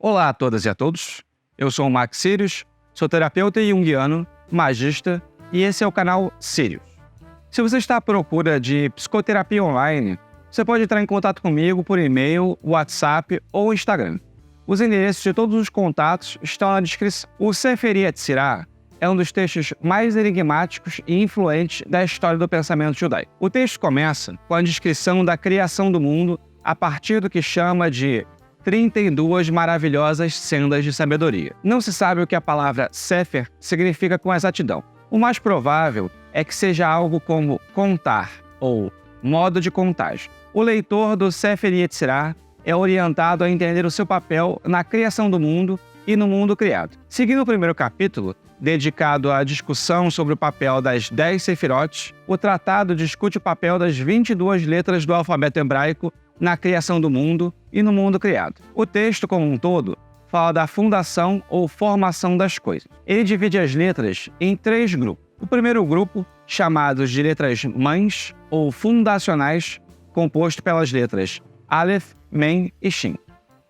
Olá a todas e a todos, eu sou o Max Sirius, sou terapeuta junguiano, magista, e esse é o canal Sirius. Se você está à procura de psicoterapia online, você pode entrar em contato comigo por e-mail, WhatsApp ou Instagram. Os endereços de todos os contatos estão na descrição. O Sefer Yetzirah é um dos textos mais enigmáticos e influentes da história do pensamento judaico. O texto começa com a descrição da criação do mundo a partir do que chama de 32 maravilhosas sendas de sabedoria. Não se sabe o que a palavra Sefer significa com exatidão. O mais provável é que seja algo como contar ou modo de contagem. O leitor do Sefer Yetzirah é orientado a entender o seu papel na criação do mundo e no mundo criado. Seguindo o primeiro capítulo, dedicado à discussão sobre o papel das 10 Sefirot, o tratado discute o papel das 22 letras do alfabeto hebraico na criação do mundo e no mundo criado. O texto, como um todo, fala da fundação ou formação das coisas. Ele divide as letras em 3 grupos. O primeiro grupo, chamados de letras mães ou fundacionais, composto pelas letras Aleph, Mem e Shin.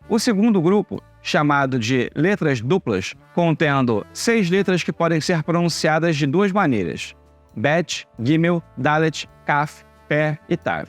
O segundo grupo, chamado de letras duplas, contendo 6 letras que podem ser pronunciadas de 2 maneiras: Bet, Gimel, Dalet, Kaf, Pé e Tav,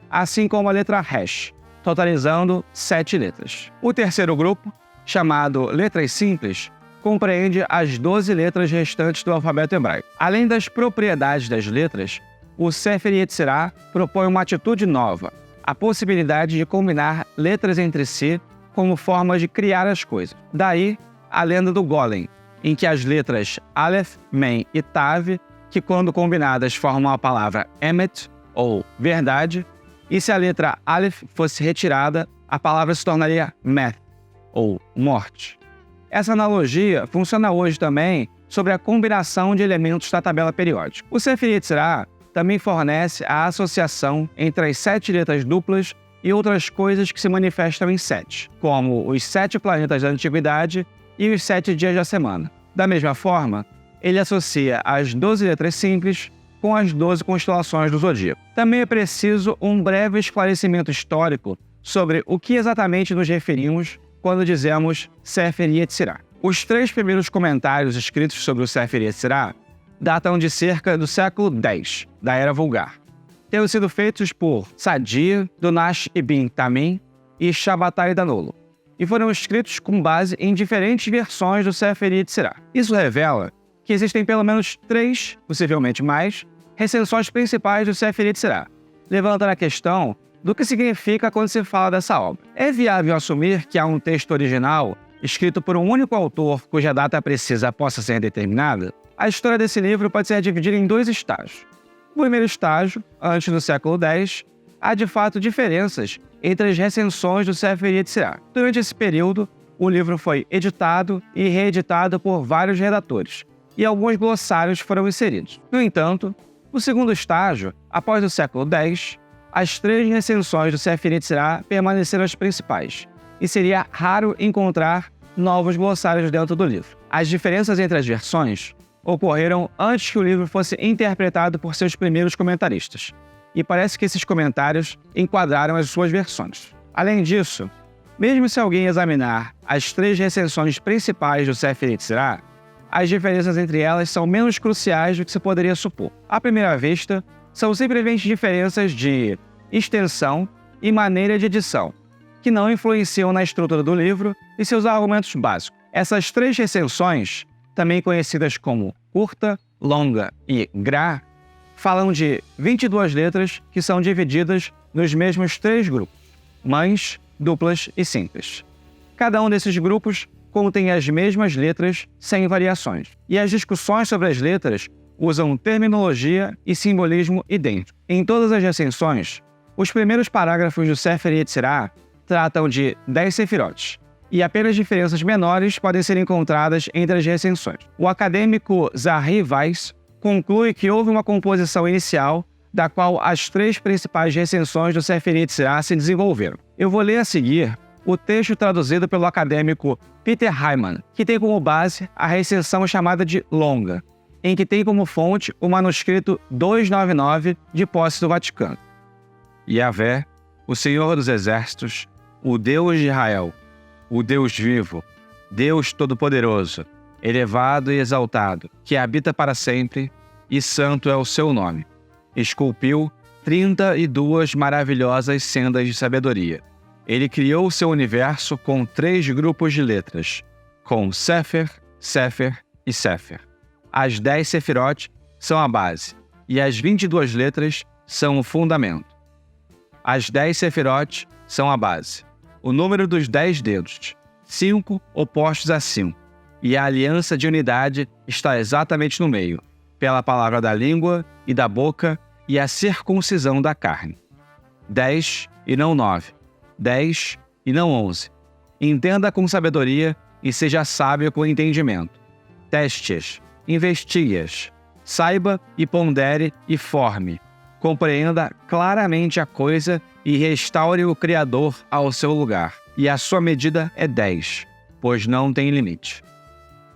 assim como a letra Resh, totalizando 7 letras. O terceiro grupo, chamado letras simples, compreende as 12 letras restantes do alfabeto hebraico. Além das propriedades das letras, o Sefer Yetzirah propõe uma atitude nova, a possibilidade de combinar letras entre si como forma de criar as coisas. Daí, a lenda do Golem, em que as letras Aleph, Mem e Tav, que quando combinadas formam a palavra Emet, ou verdade, e se a letra Aleph fosse retirada, a palavra se tornaria Meth, ou morte. Essa analogia funciona hoje também sobre a combinação de elementos da tabela periódica. O Sefer Yetzirah também fornece a associação entre as 7 letras duplas e outras coisas que se manifestam em 7, como os 7 planetas da antiguidade e os 7 dias da semana. Da mesma forma, ele associa as 12 letras simples com as 12 constelações do zodíaco. Também é preciso um breve esclarecimento histórico sobre o que exatamente nos referimos quando dizemos Sefer Yetzirah. Os 3 primeiros comentários escritos sobre o Sefer Yetzirah datam de cerca do século X, da Era Vulgar, tendo sido feitos por Sadir, Dunash ibn Tamim e Shabbatai Danolo, e foram escritos com base em diferentes versões do Sefer Yetzirah. Isso revela que existem pelo menos 3, possivelmente mais, recensões principais do Sefer Yetzirah, levantando a questão do que significa quando se fala dessa obra. É viável assumir que há um texto original, escrito por um único autor cuja data precisa possa ser determinada? A história desse livro pode ser dividida em 2 estágios. No primeiro estágio, antes do século X, há de fato diferenças entre as recensões do Sefer Yetzirah. Durante esse período, o livro foi editado e reeditado por vários redatores, e alguns glossários foram inseridos. No entanto, no segundo estágio, após o século X, as 3 recensões do Sefer Yetzirah permaneceram as principais, e seria raro encontrar novos glossários dentro do livro. As diferenças entre as versões ocorreram antes que o livro fosse interpretado por seus primeiros comentaristas, e parece que esses comentários enquadraram as suas versões. Além disso, mesmo se alguém examinar as 3 recensões principais do Sefer Yetzirah, as diferenças entre elas são menos cruciais do que se poderia supor. À primeira vista, são simplesmente diferenças de extensão e maneira de edição, que não influenciam na estrutura do livro e seus argumentos básicos. Essas 3 recensões, também conhecidas como curta, longa e gra, falam de 22 letras que são divididas nos mesmos 3 grupos: mães, duplas e simples. Cada um desses grupos contém as mesmas letras sem variações, e as discussões sobre as letras usam terminologia e simbolismo idênticos. Em todas as recensões, os primeiros parágrafos do Sefer Yetzirah tratam de 10 Sefirot, e apenas diferenças menores podem ser encontradas entre as recensões. O acadêmico Zahri Weiss conclui que houve uma composição inicial da qual as 3 principais recensões do Sefer Yetzirah se desenvolveram. Eu vou ler a seguir o texto traduzido pelo acadêmico Peter Hyman, que tem como base a recensão chamada de Longa, em que tem como fonte o manuscrito 299 de posse do Vaticano. Yahvé, o Senhor dos Exércitos, o Deus de Israel, o Deus vivo, Deus Todo-Poderoso, elevado e exaltado, que habita para sempre, e santo é o seu nome. Esculpiu 32 maravilhosas sendas de sabedoria. Ele criou o seu universo com 3 grupos de letras, com Sefer, Sefer e Sefer. As 10 Sefirot são a base, e as 22 letras são o fundamento. As 10 Sefirot são a base, o número dos 10 dedos, 5 opostos a 5, e a aliança de unidade está exatamente no meio, pela palavra da língua e da boca e a circuncisão da carne. 10 e não 9, 10 e não 11. Entenda com sabedoria e seja sábio com entendimento. Teste-as, investigue-as, saiba e pondere e forme. Compreenda claramente a coisa e restaure o Criador ao seu lugar. E a sua medida é 10, pois não tem limite.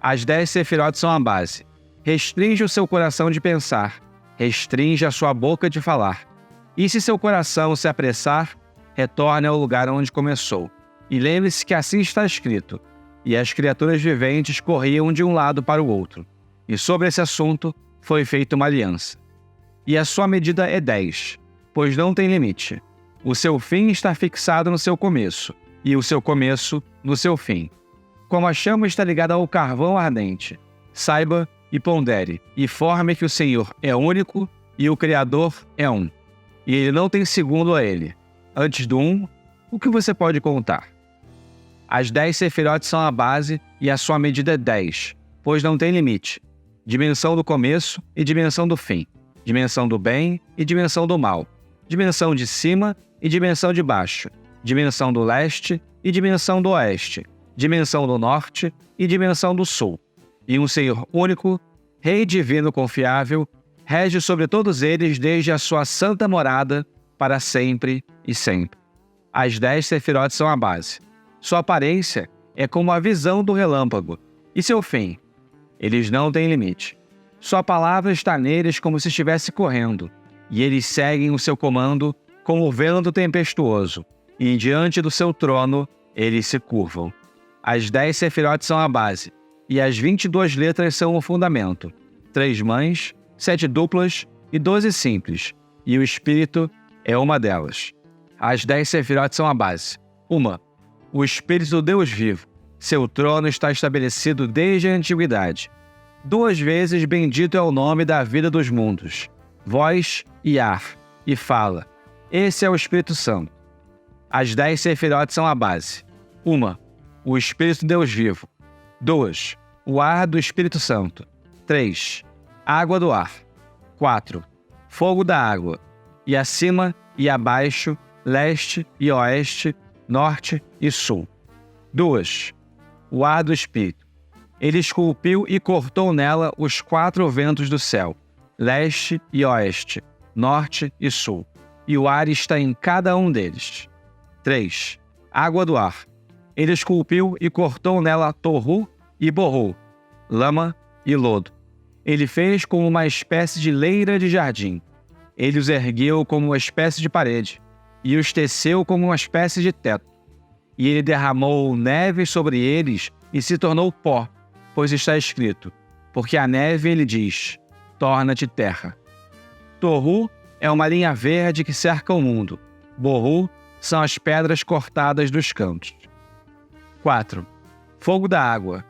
As 10 Sefirot são a base. Restringe o seu coração de pensar, restringe a sua boca de falar. E se seu coração se apressar, retorne ao lugar onde começou. E lembre-se que assim está escrito: e as criaturas viventes corriam de um lado para o outro. E sobre esse assunto foi feita uma aliança. E a sua medida é 10, pois não tem limite. O seu fim está fixado no seu começo, e o seu começo no seu fim. Como a chama está ligada ao carvão ardente, saiba e pondere, e forme que o Senhor é único e o Criador é um. E ele não tem segundo a ele. Antes do um, o que você pode contar? As 10 Sefirot são a base e a sua medida é 10, pois não tem limite. Dimensão do começo e dimensão do fim. Dimensão do bem e dimensão do mal. Dimensão de cima e dimensão de baixo. Dimensão do leste e dimensão do oeste. Dimensão do norte e dimensão do sul. E um Senhor único, Rei divino confiável, rege sobre todos eles desde a sua santa morada para sempre e sempre. As 10 Sefirot são a base. Sua aparência é como a visão do relâmpago. E seu fim? Eles não têm limite. Sua palavra está neles como se estivesse correndo, e eles seguem o seu comando como o vento tempestuoso, e diante do seu trono eles se curvam. As 10 Sefirot são a base, e as 22 letras são o fundamento. 3 mães, 7 duplas e 12 simples, e o Espírito é uma delas. As 10 Sefirot são a base. 1. O Espírito do Deus vivo. Seu trono está estabelecido desde a antiguidade. 2 vezes bendito é o nome da vida dos mundos. Voz e ar, e fala. Esse é o Espírito Santo. As 10 Sefirot são a base. 1. O Espírito do Deus vivo. 2. O ar do Espírito Santo. 3. Água do ar. 4. Fogo da água. E acima e abaixo, leste e oeste, norte e sul. 2. O ar do Espírito. Ele esculpiu e cortou nela os 4 ventos do céu, leste e oeste, norte e sul. E o ar está em cada um deles. 3. Água do ar. Ele esculpiu e cortou nela torru e borru, lama e lodo. Ele fez como uma espécie de leira de jardim. Ele os ergueu como uma espécie de parede, e os teceu como uma espécie de teto. E ele derramou neve sobre eles e se tornou pó, pois está escrito: porque a neve, ele diz, torna-te terra. Torru é uma linha verde que cerca o mundo. Borru são as pedras cortadas dos cantos. 4. Fogo da água.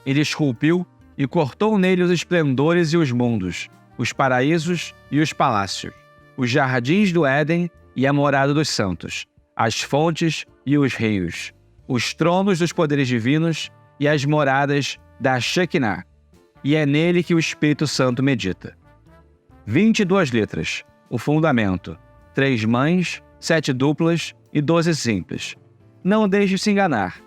Ele esculpiu e cortou nele os esplendores e os mundos, os paraísos e os palácios, os jardins do Éden e a morada dos santos, as fontes e os rios, os tronos dos poderes divinos e as moradas da Shekinah. E é nele que o Espírito Santo medita. 22 letras, o fundamento, 3 mães, 7 duplas e 12 simples. Não deixe se enganar.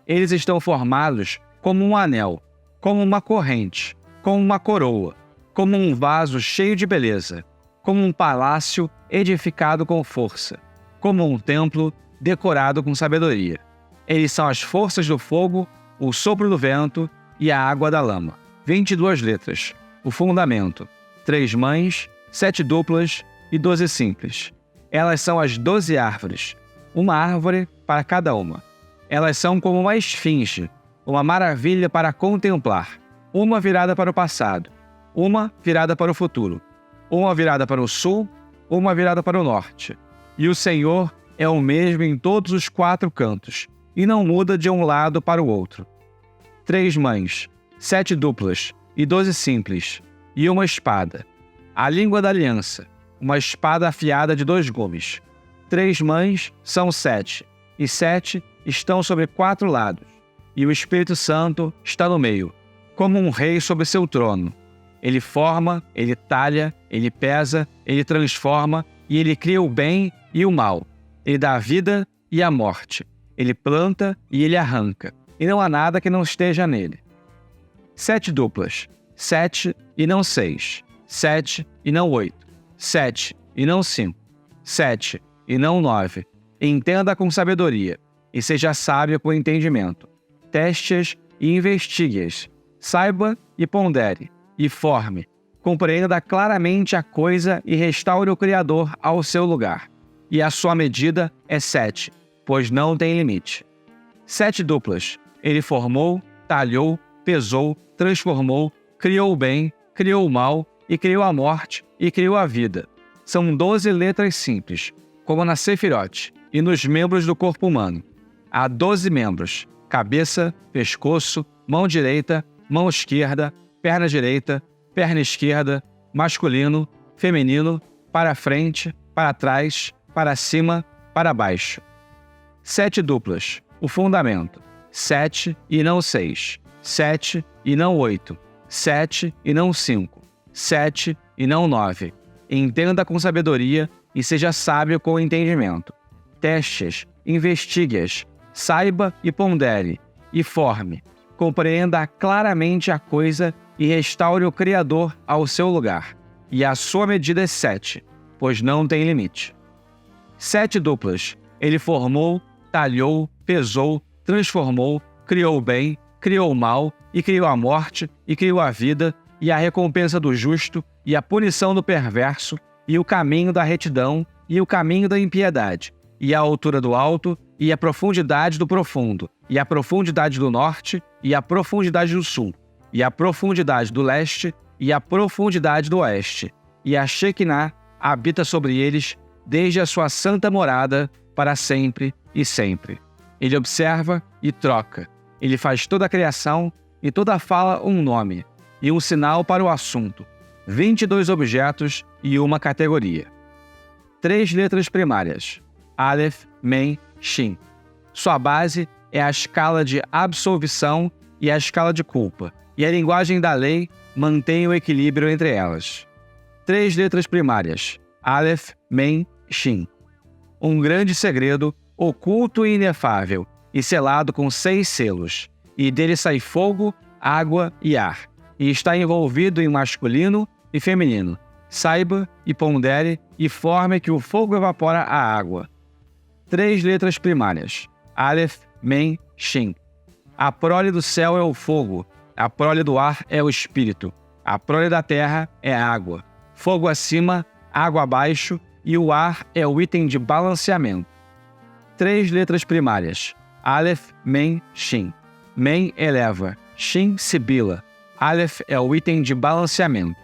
Eles estão formados como um anel, como uma corrente, como uma coroa, como um vaso cheio de beleza, como um palácio edificado com força, como um templo decorado com sabedoria. Eles são as forças do fogo, o sopro do vento e a água da lama. 22 letras, o fundamento, 3 mães, 7 duplas e 12 simples. Elas são as 12 árvores, uma árvore para cada uma. Elas são como uma esfinge, uma maravilha para contemplar. Uma virada para o passado, uma virada para o futuro, uma virada para o sul, uma virada para o norte. E o Senhor é o mesmo em todos os 4 cantos, e não muda de um lado para o outro. 3 mães, 7 duplas e 12 simples, e uma espada. A língua da aliança, uma espada afiada de 2 gumes. 3 mães são 7, e 7 estão sobre 4 lados, e o Espírito Santo está no meio, como um rei sobre seu trono. Ele forma, ele talha, ele pesa, ele transforma, e ele cria o bem e o mal. Ele dá a vida e a morte. Ele planta e ele arranca, e não há nada que não esteja nele. 7 duplas, 7 e não 6, 7 e não 8, 7 e não 5, 7 e não 9. Entenda com sabedoria, e seja sábio com entendimento. Teste-as e investigue-as. Saiba e pondere, e forme. Compreenda claramente a coisa e restaure o Criador ao seu lugar. E a sua medida é 7, pois não tem limite. 7 duplas. Ele formou, talhou, pesou, transformou, criou o bem, criou o mal, e criou a morte, e criou a vida. São 12 letras simples, como na Sefirote, e nos membros do corpo humano. Há 12 membros: cabeça, pescoço, mão direita, mão esquerda, perna direita, perna esquerda, masculino, feminino, para frente, para trás, para cima, para baixo. 7 duplas, o fundamento. 7 e não 6, 7 e não 8, 7 e não 5, 7 e não 9. Entenda com sabedoria e seja sábio com entendimento. Teste-as, investigue-as, saiba e pondere, e forme. Compreenda claramente a coisa e restaure o Criador ao seu lugar. E a sua medida é 7, pois não tem limite. 7 duplas. Ele formou, talhou, pesou, transformou, criou o bem, criou o mal, e criou a morte, e criou a vida, e a recompensa do justo, e a punição do perverso, e o caminho da retidão, e o caminho da impiedade, e a altura do alto, e a profundidade do profundo, e a profundidade do norte, e a profundidade do sul, e a profundidade do leste, e a profundidade do oeste. E a Shekinah habita sobre eles, desde a sua santa morada, para sempre e sempre. Ele observa e troca. Ele faz toda a criação e toda a fala um nome, e um sinal para o assunto. 22 objetos e uma categoria. 3 letras primárias: Aleph, Mem, Shin. Sua base é a escala de absolvição e a escala de culpa, e a linguagem da lei mantém o equilíbrio entre elas. 3 letras primárias: Aleph, Mem, Shin. Um grande segredo, oculto e inefável, e selado com 6 selos, e dele sai fogo, água e ar, e está envolvido em masculino e feminino. Saiba e pondere e forme que o fogo evapora a água. 3 letras primárias: Aleph, Mem, Shin. A prole do céu é o fogo, a prole do ar é o espírito, a prole da terra é a água. Fogo acima, água abaixo, e o ar é o item de balanceamento. 3 letras primárias: Aleph, Mem, Shin. Mem eleva, Shin sibila. Aleph é o item de balanceamento.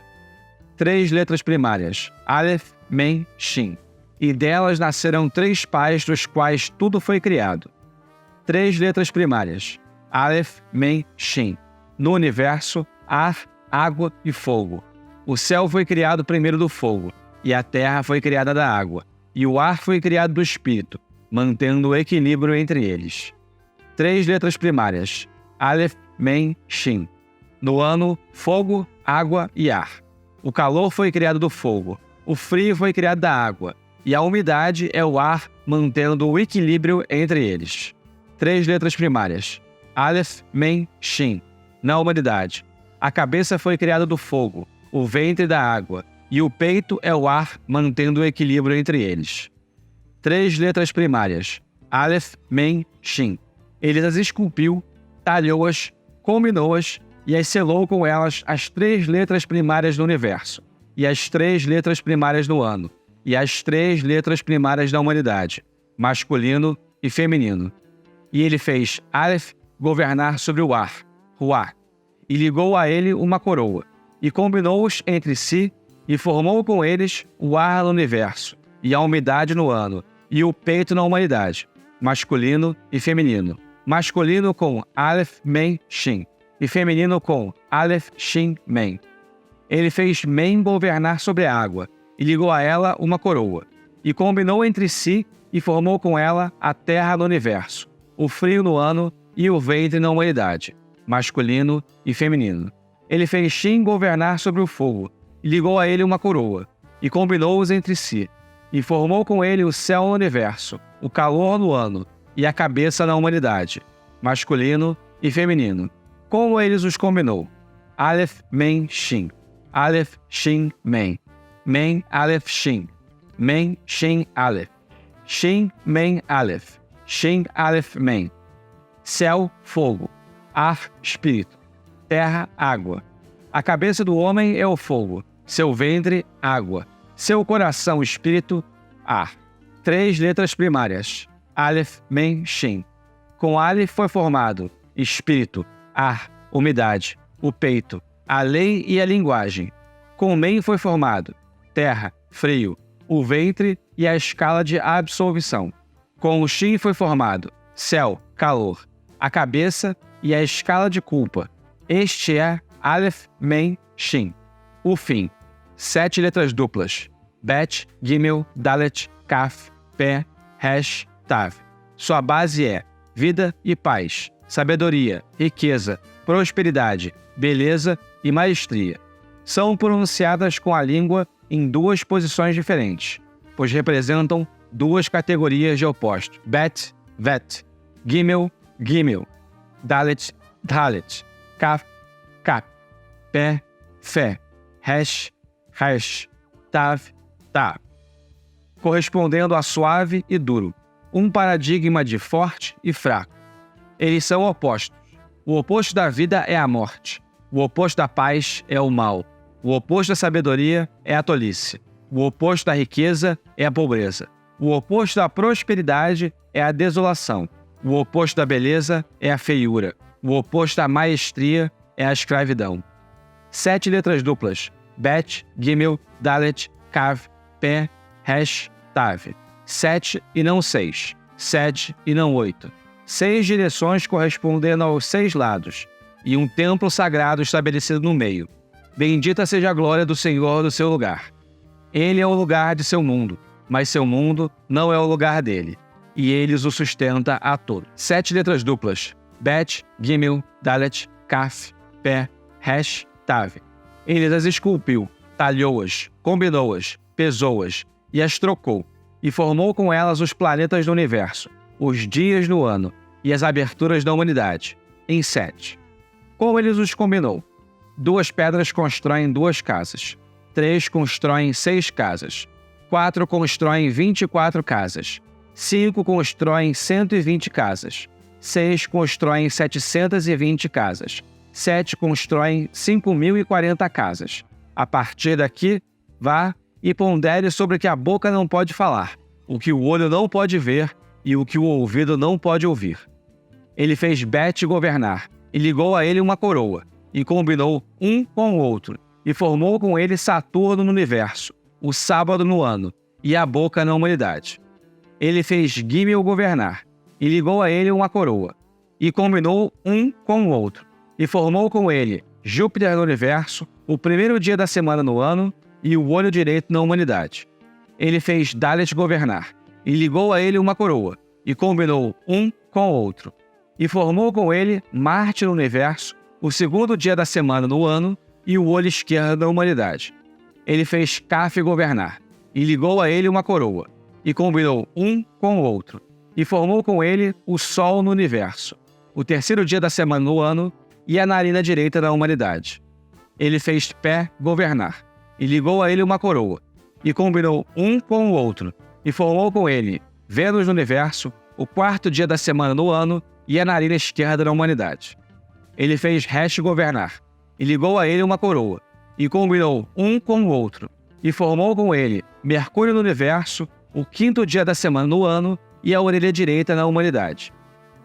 3 letras primárias: Aleph, Mem, Shin. E delas nascerão 3 pais dos quais tudo foi criado. 3 letras primárias: Aleph, Mem, Shin. No universo, ar, água e fogo. O céu foi criado primeiro do fogo, e a terra foi criada da água, e o ar foi criado do espírito, mantendo o equilíbrio entre eles. 3 letras primárias: Aleph, Mem, Shin. No ano, fogo, água e ar. O calor foi criado do fogo, o frio foi criado da água, e a umidade é o ar mantendo o equilíbrio entre eles. 3 letras primárias: Aleph, Mem, Shin. Na humanidade, a cabeça foi criada do fogo, o ventre da água, e o peito é o ar mantendo o equilíbrio entre eles. 3 letras primárias: Aleph, Mem, Shin. Ele as esculpiu, talhou-as, combinou-as e as selou com elas as 3 letras primárias do universo, e as 3 letras primárias do ano, e as 3 letras primárias da humanidade, masculino e feminino. E ele fez Aleph governar sobre o ar, Ruach, e ligou a ele uma coroa, e combinou-os entre si, e formou com eles o ar no universo, e a umidade no ano, e o peito na humanidade, masculino e feminino. Masculino com Aleph, Mem, Shin, e feminino com Aleph, Shin, Mem. Ele fez Mem governar sobre a água, e ligou a ela uma coroa, e combinou entre si, e formou com ela a terra no universo, o frio no ano e o ventre na humanidade, masculino e feminino. Ele fez Shin governar sobre o fogo, e ligou a ele uma coroa, e combinou-os entre si, e formou com ele o céu no universo, o calor no ano, e a cabeça na humanidade, masculino e feminino. Como eles os combinou? Aleph, Mem, Shin. Aleph, Shin, Mem. Mem, Aleph, Shin. Mem, Shin, Aleph. Shin, Mem, Aleph. Shin, Aleph, Mem. Céu, fogo. Ar, espírito. Terra, água. A cabeça do homem é o fogo. Seu ventre, água. Seu coração, espírito, ar. 3 letras primárias. Aleph, Mem, Shin. Com Aleph foi formado espírito, ar, umidade, o peito, a lei e a linguagem. Com Mem foi formado terra, frio, o ventre e a escala de absolvição. Com o Shin foi formado céu, calor, a cabeça e a escala de culpa. Este é Aleph, Mem, Shin. O fim. 7 letras duplas. Bet, Gimel, Dalet, Kaf, Pé, Resh, Tav. Sua base é vida e paz, sabedoria, riqueza, prosperidade, beleza e maestria. São pronunciadas com a língua em 2 posições diferentes, pois representam 2 categorias de opostos. Bet, Vet, Gimel, Gimel, Dalet, Dalet, Kaf, Kap, Pé, Fé, Resh, Resh, Tav, Tav. Correspondendo a suave e duro, um paradigma de forte e fraco. Eles são opostos. O oposto da vida é a morte. O oposto da paz é o mal. O oposto da sabedoria é a tolice. O oposto da riqueza é a pobreza. O oposto da prosperidade é a desolação. O oposto da beleza é a feiura. O oposto da maestria é a escravidão. 7 letras duplas. Bet, Gimel, Dalet, Kav, Pé, Resh, Tav. 7 e não 6. 7 e não 8. 6 direções correspondendo aos 6 lados, e um templo sagrado estabelecido no meio. Bendita seja a glória do Senhor do seu lugar. Ele é o lugar de seu mundo, mas seu mundo não é o lugar dele, e eles o sustenta a todos. 7 letras duplas. Bet, Gimel, Dalet, Kaf, Pé, Resh, Tav. Ele as esculpiu, talhou-as, combinou-as, pesou-as e as trocou, e formou com elas os planetas do universo, os dias do ano e as aberturas da humanidade, em 7. Como ele os combinou? 2 pedras constroem 2 casas, 3 constroem 6 casas, 4 constroem 24 casas, 5 constroem 120 casas, 6 constroem 720 casas, 7 constroem 5.040 casas. A partir daqui, vá e pondere sobre o que a boca não pode falar, o que o olho não pode ver e o que o ouvido não pode ouvir. Ele fez Bet governar, e ligou a ele uma coroa, e combinou um com o outro, e formou com ele Saturno no universo, o sábado no ano, e a boca na humanidade. Ele fez Gimel governar, e ligou a ele uma coroa, e combinou um com o outro, e formou com ele Júpiter no universo, o primeiro dia da semana no ano, e o olho direito na humanidade. Ele fez Dalet governar, e ligou a ele uma coroa, e combinou um com o outro, e formou com ele Marte no universo, o segundo dia da semana no ano, e o olho esquerdo da humanidade. Ele fez Kaf governar, e ligou a ele uma coroa, e combinou um com o outro, e formou com ele o Sol no universo, o terceiro dia da semana no ano, e a narina direita da humanidade. Ele fez Pé governar, e ligou a ele uma coroa, e combinou um com o outro, e formou com ele Vênus no universo, o quarto dia da semana no ano, e a narina esquerda da humanidade. Ele fez Resh governar, e ligou a ele uma coroa, e combinou um com o outro, e formou com ele Mercúrio no universo, o quinto dia da semana no ano, e a orelha direita na humanidade.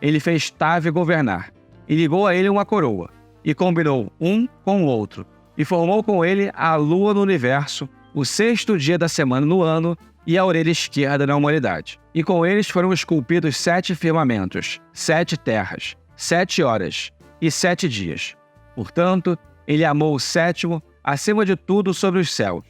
ele fez Tav governar, e ligou a ele uma coroa, e combinou um com o outro, e formou com ele a lua no universo, o sexto dia da semana no ano, e a orelha esquerda na humanidade. E com eles foram esculpidos 7 firmamentos, 7 terras, 7 horas e 7 dias. Portanto, ele amou o sétimo acima de tudo sobre os céus.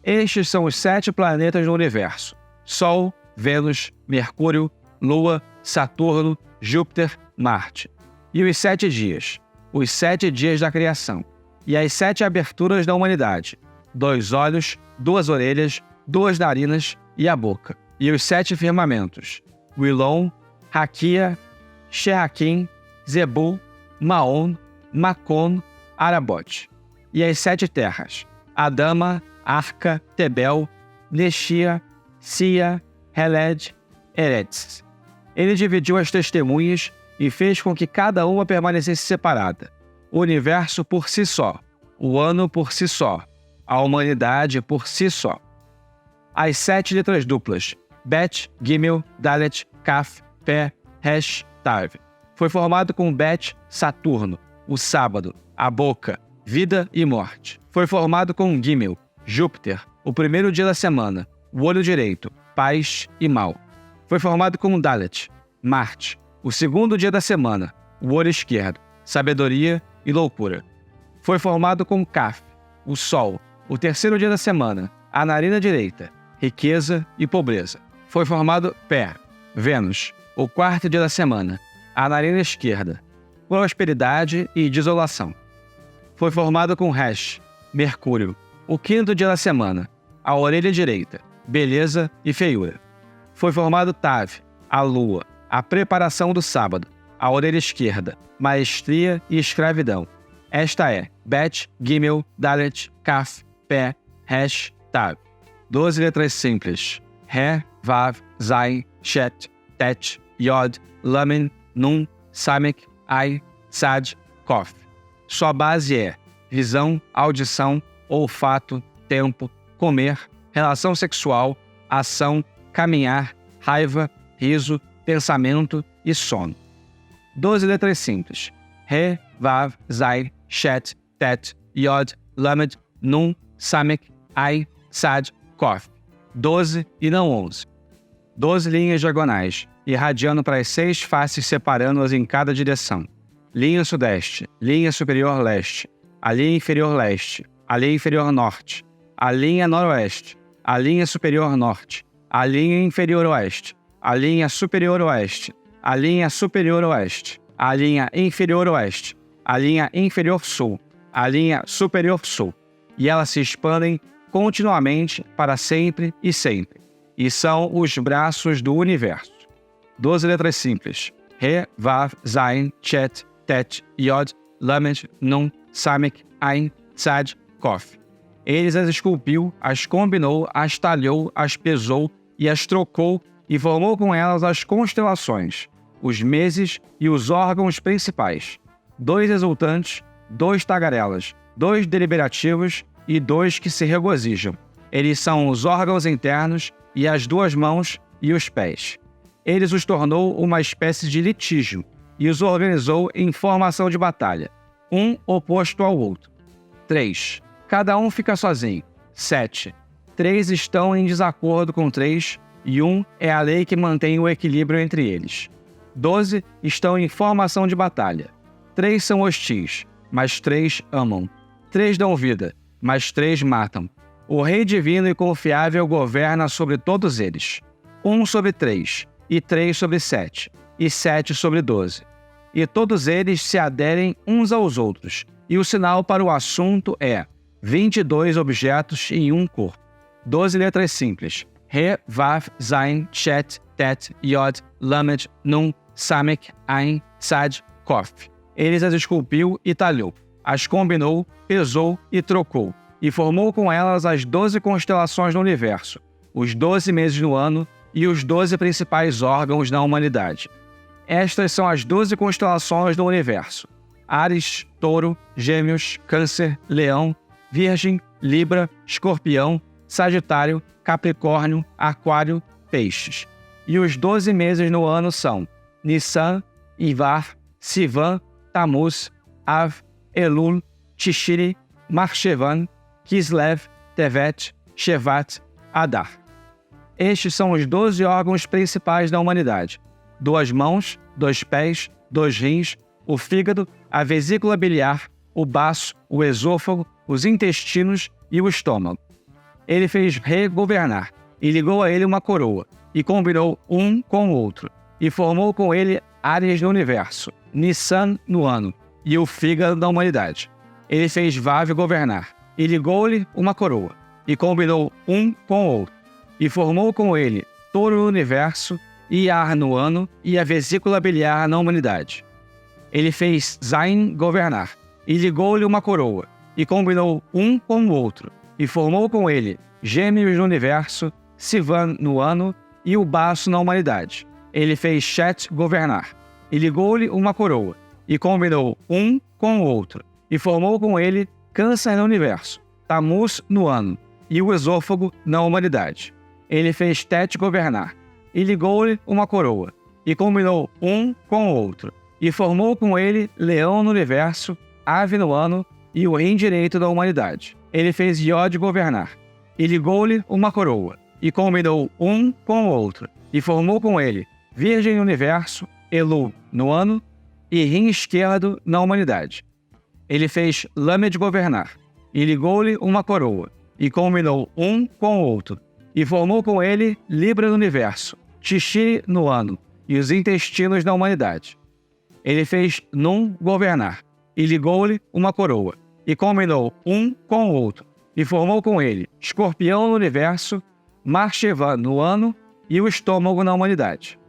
Estes são os 7 planetas do universo: Sol, Vênus, Mercúrio, Lua, Saturno, Júpiter, Marte. E os 7 dias, os 7 dias da criação, e as 7 aberturas da humanidade: 2 olhos, 2 orelhas, 2 narinas e a boca. E os 7 firmamentos: Wilon, Raquia, Sheaquim, Zebul, Maon, Macon, Arabote. E as 7 terras: Adama, Arca, Tebel, Nexia, Sia, Heled, Eretz. Ele dividiu as testemunhas e fez com que cada uma permanecesse separada. O universo por si só, o ano por si só, a humanidade por si só. As 7 letras duplas: Bet, Gimel, Dalet, Kaf, Pé, Resh, Tav. Foi formado com Bet, Saturno, o sábado, a boca, vida e morte. Foi formado com Gimel, Júpiter, o primeiro dia da semana, o olho direito, paz e mal. Foi formado com Dalet, Marte, o segundo dia da semana, o olho esquerdo, sabedoria e loucura. Foi formado com Kaf, o sol, o terceiro dia da semana, a narina direita, riqueza e pobreza. Foi formado Pé, Vênus, o quarto dia da semana, a narina esquerda, prosperidade e desolação. Foi formado com Resh, Mercúrio, o quinto dia da semana, a orelha direita, beleza e feiura. Foi formado Tav, a lua, a preparação do sábado, a orelha esquerda, maestria e escravidão. Esta é Bet, Gimel, Dalet, Kaf, Pé, Resh, Tav. 12 letras simples: Re, Vav, Zain, Shet, Tet, Yod, Lamen, Nun, Samek, Ai, Sad, Kof. Sua base é visão, audição, olfato, tempo, comer, relação sexual, ação, caminhar, raiva, riso, pensamento e sono. 12 letras simples: Re, Vav, Zain, Shet, Tet, Yod, Lamed, Nun, Samek, Ai, Sad, Kof. 12 e não 11. 12 linhas diagonais, irradiando para as 6 faces, separando-as em cada direção. Linha sudeste, linha superior leste, a linha inferior leste, a linha inferior norte, a linha noroeste, a linha superior norte, a linha inferior oeste, a linha superior oeste, a linha superior oeste, a linha inferior oeste, a linha inferior sul, a linha superior sul. E elas se expandem continuamente para sempre e sempre. E são os braços do universo. 12 letras simples: Re, Vav, Zain, Chet, Tet, Yod, Lamed, Nun, Samek, Ain, Sad, Kof. Eles as esculpiu, as combinou, as talhou, as pesou e as trocou e formou com elas as constelações, os meses e os órgãos principais: 2 exultantes, 2 tagarelas, 2 deliberativos e 2 que se regozijam. Eles são os órgãos internos e as 2 mãos e os pés. Eles os tornou uma espécie de litígio e os organizou em formação de batalha, um oposto ao outro. 3. Cada um fica sozinho. 7. 3 estão em desacordo com 3 e 1 é a lei que mantém o equilíbrio entre eles. 12 estão em formação de batalha. 3 são hostis, mas 3 amam. 3 dão vida, mas 3 matam. O Rei Divino e Confiável governa sobre todos eles. 1 sobre 3, e 3 sobre 7, e 7 sobre 12. E todos eles se aderem uns aos outros, e o sinal para o assunto é 22 objetos em um corpo. 12 letras simples: Re, Vav, Zain, Chet, Tet, Yod, Lamed, Nun, Samek, Ain, Sad, Kof. Eles as esculpiu e talhou, as combinou, pesou e trocou, e formou com elas as 12 constelações do universo, os 12 meses do ano e os 12 principais órgãos da humanidade. Estas são as 12 constelações do universo: Áries, Touro, Gêmeos, Câncer, Leão, Virgem, Libra, Escorpião, Sagitário, Capricórnio, Aquário, Peixes. E os 12 meses no ano são Nissan, Ivar, Sivan, Tammuz, Av, Elul, Tishri, Marchevan, Kislev, Tevet, Shevat, Adar. Estes são os 12 órgãos principais da humanidade: 2 mãos, 2 pés, 2 rins, o fígado, a vesícula biliar, o baço, o esôfago, os intestinos e o estômago. Ele fez Re governar, e ligou a ele uma coroa, e combinou um com o outro, e formou com ele áreas do universo, Nissan no ano, e o fígado da humanidade. Ele fez Vav governar, e ligou-lhe uma coroa, e combinou um com o outro, e formou com ele todo o universo, Iar no ano, e a vesícula biliar na humanidade. Ele fez Zain governar, e ligou-lhe uma coroa, e combinou um com o outro, e formou com ele Gêmeos no universo, Sivan no ano, e o baço na humanidade. Ele fez Shet governar, e ligou-lhe uma coroa, e combinou um com o outro, e formou com ele Câncer no universo, Tammuz no ano, e o esôfago na humanidade. Ele fez Tet governar, e ligou-lhe uma coroa, e combinou um com o outro, e formou com ele Leão no universo, Ave no ano, e o rim direito da humanidade. Ele fez Yod governar, e ligou-lhe uma coroa, e combinou um com o outro, e formou com ele Virgem no universo, Elul no ano, e rim esquerdo na humanidade. Ele fez Lamed governar, e ligou-lhe uma coroa, e combinou um com o outro, e formou com ele Libra no universo, Tishri no ano, e os intestinos na humanidade. Ele fez Num governar, e ligou-lhe uma coroa, e combinou um com o outro, e formou com ele Escorpião no universo, Marchevan no ano, e o estômago na humanidade.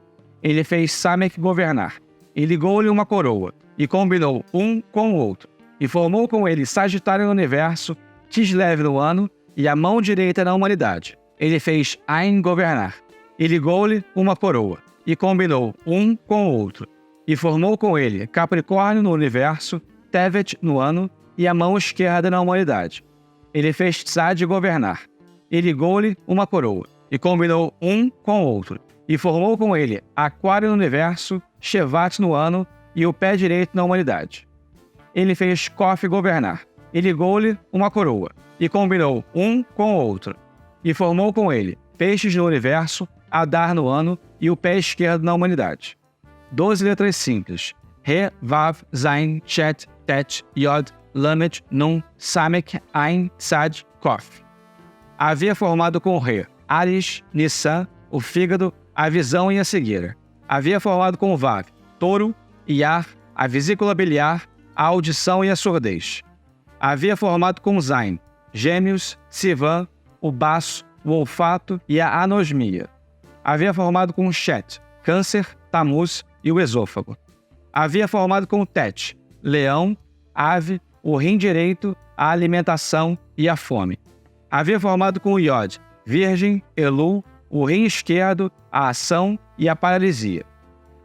Ele fez Samek governar, e ligou-lhe uma coroa, e combinou um com o outro, e formou com ele Sagitário no universo, Kislev no ano, e a mão direita na humanidade. Ele fez Ain governar, e ligou-lhe uma coroa, e combinou um com o outro, e formou com ele Capricórnio no universo, Tevet no ano, e a mão esquerda na humanidade. Ele fez Tzad governar, e ligou-lhe uma coroa, e combinou um com o outro, e formou com ele Aquário no universo, Shevat no ano, e o pé direito na humanidade. Ele fez Kof governar, e ligou-lhe uma coroa, e combinou um com o outro, e formou com ele Peixes no universo, Adar no ano, e o pé esquerdo na humanidade. 12 letras simples: Re, Vav, Zain, Chet, Tet, Yod, Lamed, Nun, Samek, Ain, Sad, Kof. Havia formado com Re, Ares, Nissan, o fígado, a visão e a cegueira. Havia formado com Vav, touro, Iar, a vesícula biliar, a audição e a surdez. Havia formado com Zain, gêmeos, Sivan, o baço, o olfato e a anosmia. Havia formado com Shet, câncer, Tammuz e o esôfago. Havia formado com Tet, leão, ave, o rim direito, a alimentação e a fome. Havia formado com Yod, virgem, Elul, o rim esquerdo, a ação e a paralisia.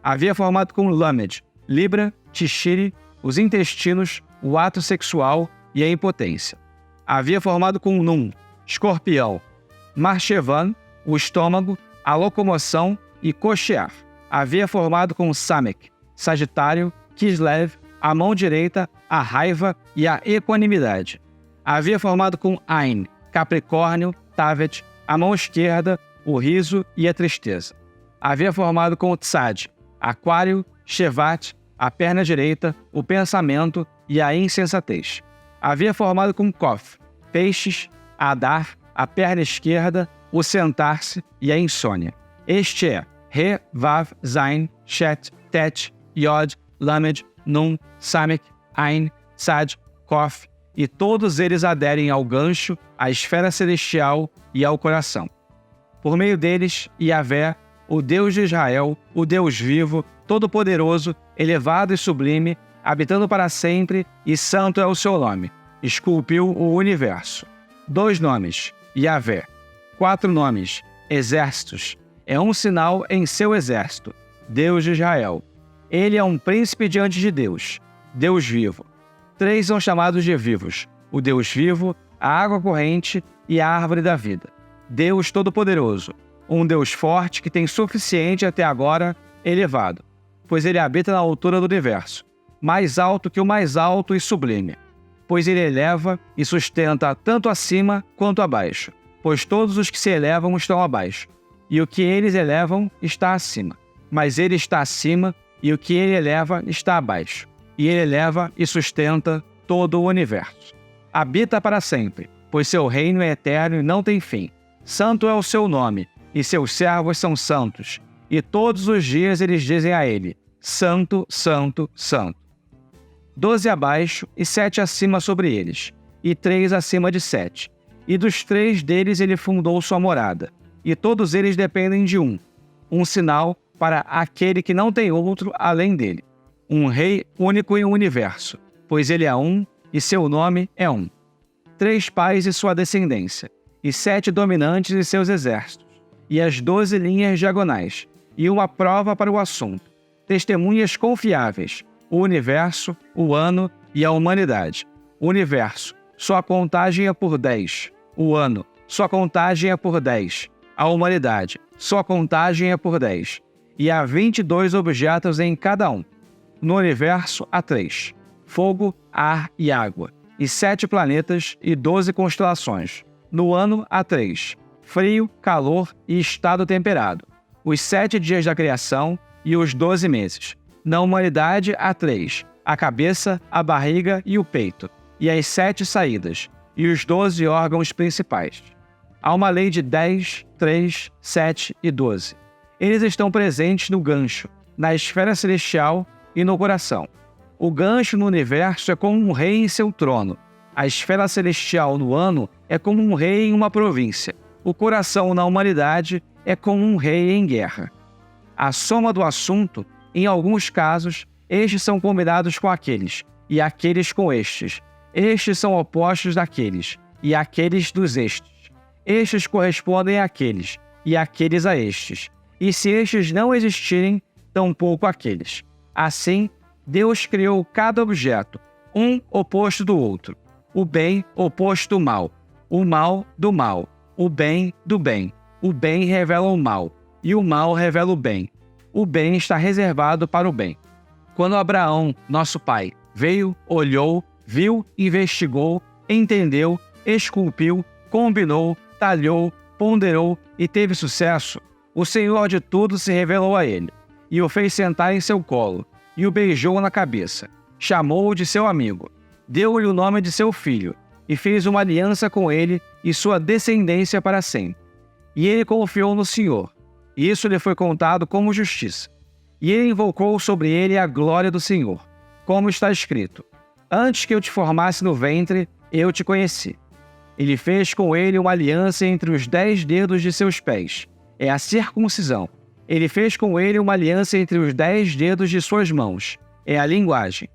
Havia formado com Lamed, Libra, Tishri, os intestinos, o ato sexual e a impotência. Havia formado com Num, escorpião, Marchevan, o estômago, a locomoção e cochear. Havia formado com Samek, Sagitário, Kislev, a mão direita, a raiva e a equanimidade. Havia formado com Ain, Capricórnio, Tavet, a mão esquerda, o riso e a tristeza. Havia formado com Tzad, Aquário, Shevat, a perna direita, o pensamento e a insensatez. Havia formado com Kof, Peixes, Adar, a perna esquerda, o sentar-se e a insônia. Este é Re, Vav, Zain, Chet, Tet, Yod, Lamed, Nun, Samek, Ain, Sad, Kof, e todos eles aderem ao gancho, à esfera celestial e ao coração. Por meio deles, Yahvé, o Deus de Israel, o Deus vivo, todo-poderoso, elevado e sublime, habitando para sempre, e santo é o seu nome, esculpiu o universo. 2 nomes, Yahvé. 4 nomes, exércitos. É um sinal em seu exército, Deus de Israel. Ele é um príncipe diante de Deus, Deus vivo. 3 são chamados de vivos, o Deus vivo, a água corrente e a árvore da vida. Deus Todo-Poderoso, um Deus forte que tem suficiente até agora elevado. pois ele habita na altura do universo, mais alto que o mais alto e sublime. Pois ele eleva e sustenta tanto acima quanto abaixo, pois todos os que se elevam estão abaixo, e o que eles elevam está acima. Mas ele está acima, e o que ele eleva está abaixo, e ele eleva e sustenta todo o universo. Habita para sempre, pois seu reino é eterno e não tem fim. Santo é o seu nome, e seus servos são santos, e todos os dias eles dizem a ele: Santo, Santo, Santo. 12 abaixo e 7 acima sobre eles, e 3 acima de 7. E dos 3 deles ele fundou sua morada, e todos eles dependem de um sinal para aquele que não tem outro além dele, um rei único em um universo, pois ele é um, e seu nome é um. 3 pais e sua descendência, e 7 dominantes e seus exércitos, e as 12 linhas diagonais, e uma prova para o assunto, testemunhas confiáveis, o universo, o ano e a humanidade. O universo, sua contagem é por 10. O ano, sua contagem é por 10. A humanidade, sua contagem é por 10. E há 22 objetos em cada um. No universo há 3. Fogo, ar e água. E 7 planetas e 12 constelações. No ano há 3. Frio, calor e estado temperado. Os 7 dias da criação e os 12 meses. Na humanidade há 3, a cabeça, a barriga e o peito, e as 7 saídas, e os 12 órgãos principais. Há uma lei de 10, 3, 7 e 12. Eles estão presentes no gancho, na esfera celestial e no coração. O gancho no universo é como um rei em seu trono. A esfera celestial no ano é como um rei em uma província. O coração na humanidade é como um rei em guerra. A soma do assunto, em alguns casos, estes são combinados com aqueles, e aqueles com estes. Estes são opostos daqueles, e aqueles dos estes. Estes correspondem àqueles, e aqueles a estes. E se estes não existirem, tampouco aqueles. Assim, Deus criou cada objeto, um oposto do outro. O bem oposto do mal, o mal do mal, o bem do bem. O bem revela o mal, e o mal revela o bem. O bem está reservado para o bem. Quando Abraão, nosso pai, veio, olhou, viu, investigou, entendeu, esculpiu, combinou, talhou, ponderou e teve sucesso, o Senhor de tudo se revelou a ele, e o fez sentar em seu colo, e o beijou na cabeça, chamou-o de seu amigo, deu-lhe o nome de seu filho, e fez uma aliança com ele e sua descendência para sempre. E ele confiou no Senhor, e isso lhe foi contado como justiça. E ele invocou sobre ele a glória do Senhor, como está escrito: Antes que eu te formasse no ventre, eu te conheci. Ele fez com ele uma aliança entre os 10 dedos de seus pés, é a circuncisão. Ele fez com ele uma aliança entre os 10 dedos de suas mãos, é a linguagem.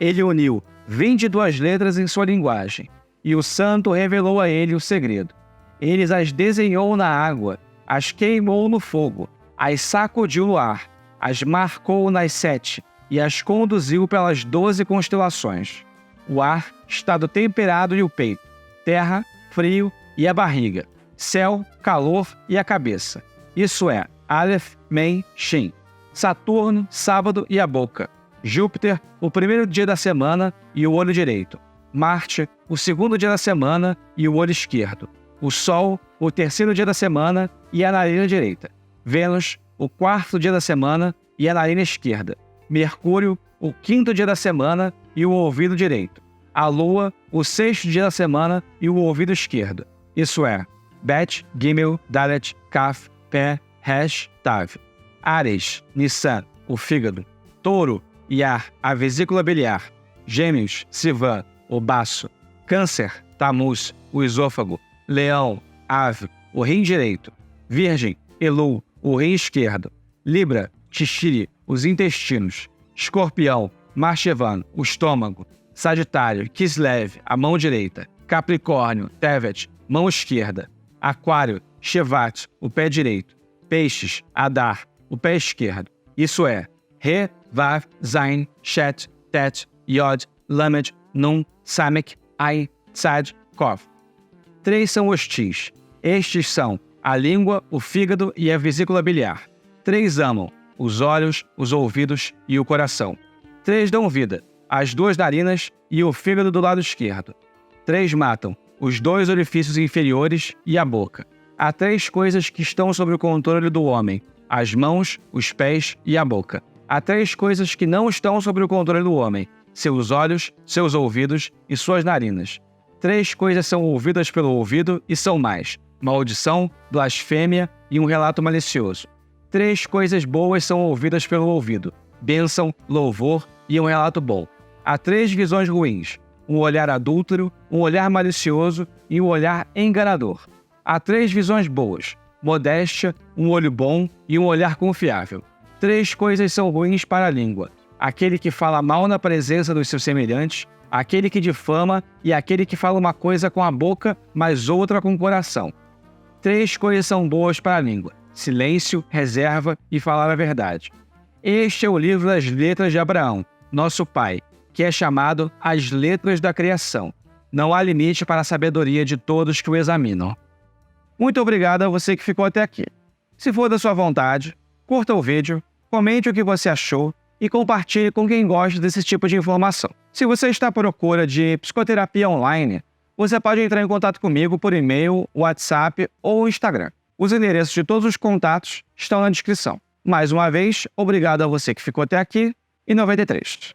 Ele uniu 22 letras em sua linguagem, e o santo revelou a ele o segredo. Ele as desenhou na água, as queimou no fogo, as sacudiu no ar, as marcou nas 7 e as conduziu pelas 12 constelações. O ar, estado temperado e o peito, terra, frio e a barriga, céu, calor e a cabeça. Isso é, Aleph, Mem, Shin. Saturno, sábado e a boca. Júpiter, o primeiro dia da semana e o olho direito. Marte, o segundo dia da semana e o olho esquerdo. O Sol, o terceiro dia da semana e a narina direita. Vênus, o quarto dia da semana e a narina esquerda. Mercúrio, o quinto dia da semana e o ouvido direito. A Lua, o sexto dia da semana e o ouvido esquerdo. Isso é, Bet, Gimel, Dalet, Kaf, Pé, Resh, Tav. Áries, Nissan, o fígado. Touro, Iar, a vesícula biliar. Gêmeos, Sivan, o baço. Câncer, Tamuz, o esôfago. Leão, Ave, o rim direito. Virgem, Elul, o rim esquerdo. Libra, Tishri, os intestinos. Escorpião, Marchevan, o estômago. Sagitário, Kislev, a mão direita. Capricórnio, Tevet, mão esquerda. Aquário, Shevat, o pé direito. Peixes, Adar, o pé esquerdo. Isso é, Re, Vav, Zain, Shet, Tet, Yod, Lamed, Nun, Samek, Ain, Tzad, Kov. 3 são hostis. Estes são a língua, o fígado e a vesícula biliar. 3 amam. os olhos, os ouvidos e o coração. 3 dão vida, as 2 narinas e o fígado do lado esquerdo. 3 matam, os 2 orifícios inferiores e a boca. Há 3 coisas que estão sob o controle do homem: as mãos, os pés e a boca. Há 3 coisas que não estão sob o controle do homem: seus olhos, seus ouvidos e suas narinas. 3 coisas são ouvidas pelo ouvido e são mais: maldição, blasfêmia e um relato malicioso. 3 coisas boas são ouvidas pelo ouvido: bênção, louvor e um relato bom. Há 3 visões ruins: um olhar adúltero, um olhar malicioso e um olhar enganador. Há 3 visões boas: modéstia, um olho bom e um olhar confiável. 3 coisas são ruins para a língua: aquele que fala mal na presença dos seus semelhantes, aquele que difama e aquele que fala uma coisa com a boca, mas outra com o coração. 3 coisas são boas para a língua: silêncio, reserva e falar a verdade. Este é o livro das letras de Abraão, nosso pai, que é chamado As Letras da Criação. Não há limite para a sabedoria de todos que o examinam. Muito obrigado a você que ficou até aqui. Se for da sua vontade, curta o vídeo, comente o que você achou e compartilhe com quem gosta desse tipo de informação. Se você está à procura de psicoterapia online, você pode entrar em contato comigo por e-mail, WhatsApp ou Instagram. Os endereços de todos os contatos estão na descrição. Mais uma vez, obrigado a você que ficou até aqui e 93.